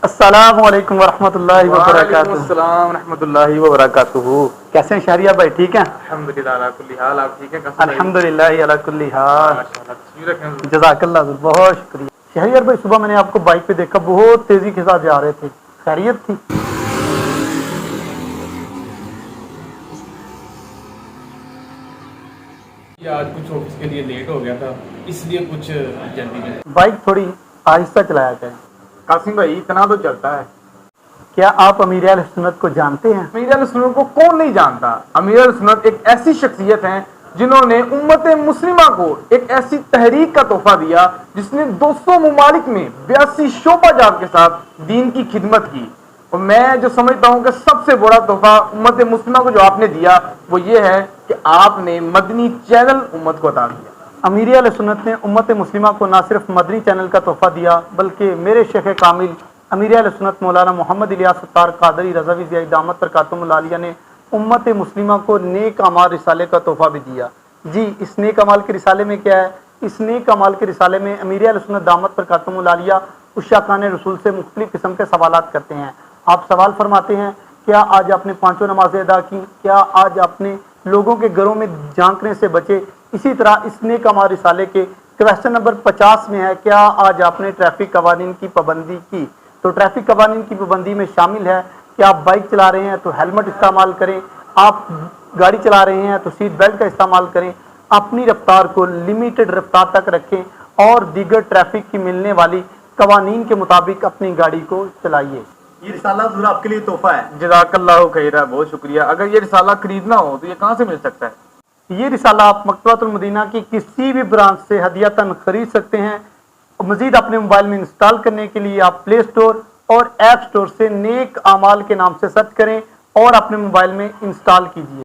السلام علیکم ورحمۃ اللہ وعلیکم وبرکاتہ۔ السلام ورحمۃ اللہ وبرکاتہ۔ کیسے ہیں شہریار بھائی، ٹھیک ہیں؟ الحمدللہ علی کل حال، آپ ٹھیک ہیں؟ الحمدللہ علی کل حال، ماشاءاللہ، تشریف رکھیں حضور۔ جزاک اللہ حضور، بہت شکریہ۔ شہریار بھائی، صبح میں نے آپ کو بائک پہ دیکھا، بہت تیزی کے ساتھ جا رہے تھے، خیریت تھی؟ آج کچھ آفس کے لیے لیٹ ہو گیا تھا، اس لیے کچھ جلدی میں۔ بائک تھوڑی آہستہ چلایا کریں۔ قاسم بھائی، اتنا تو چلتا ہے۔ کیا آپ امیر اہل سنت کو جانتے ہیں؟ امیر اہل سنت کو کون نہیں جانتا؟ امیر اہل سنت ایک ایسی شخصیت ہیں جنہوں نے امت مسلمہ کو ایک ایسی تحریک کا تحفہ دیا جس نے 200 ممالک میں 82 شعبہ جات کے ساتھ دین کی خدمت کی۔ اور میں جو سمجھتا ہوں کہ سب سے بڑا تحفہ امت مسلمہ کو جو آپ نے دیا وہ یہ ہے کہ آپ نے مدنی چینل امت کو عطا کیا۔ امیر اہل سنت نے امت مسلمہ کو نہ صرف مدنی چینل کا تحفہ دیا بلکہ میرے شیخ کامل امیر اہل سنت مولانا محمد الیاس ستار قادری رضوی ضیاء دامت برکاتہم العالیہ نے امت مسلمہ کو نیک اعمال رسالے کا تحفہ بھی دیا۔ جی، اس نیک اعمال کے رسالے میں کیا ہے؟ اس نیک اعمال کے رسالے میں امیر اہل سنت دامت برکاتہم العالیہ عشاقان رسول سے مختلف قسم کے سوالات کرتے ہیں۔ آپ سوال فرماتے ہیں، کیا آج آپ نے 5 نمازیں ادا کی؟ کیا آج آپ نے لوگوں کے گھروں میں جھانکنے سے بچے؟ اسی طرح اس نیک اعمال رسالے کے کویسچن نمبر 50 میں ہے، کیا آج آپ نے ٹریفک قوانین کی پابندی کی؟ تو ٹریفک قوانین کی پابندی میں شامل ہے کہ آپ بائک چلا رہے ہیں تو ہیلمٹ استعمال کریں، آپ گاڑی چلا رہے ہیں تو سیٹ بیلٹ کا استعمال کریں، اپنی رفتار کو لمیٹڈ رفتار تک رکھیں اور دیگر ٹریفک کی ملنے والی قوانین کے مطابق اپنی گاڑی کو چلائیے۔ یہ رسالہ ضرور آپ کے لیے تحفہ ہے۔ جزاک اللہ خیرہ، بہت شکریہ۔ اگر یہ رسالہ خریدنا ہو تو یہ کہاں سے مل سکتا ہے؟ یہ رسالہ آپ مکتبۃ المدینہ کی کسی بھی برانچ سے ہدیۃً خرید سکتے ہیں۔ مزید اپنے موبائل میں انسٹال کرنے کے لیے آپ پلے سٹور اور ایپ سٹور سے نیک اعمال کے نام سے سرچ کریں اور اپنے موبائل میں انسٹال کیجیے۔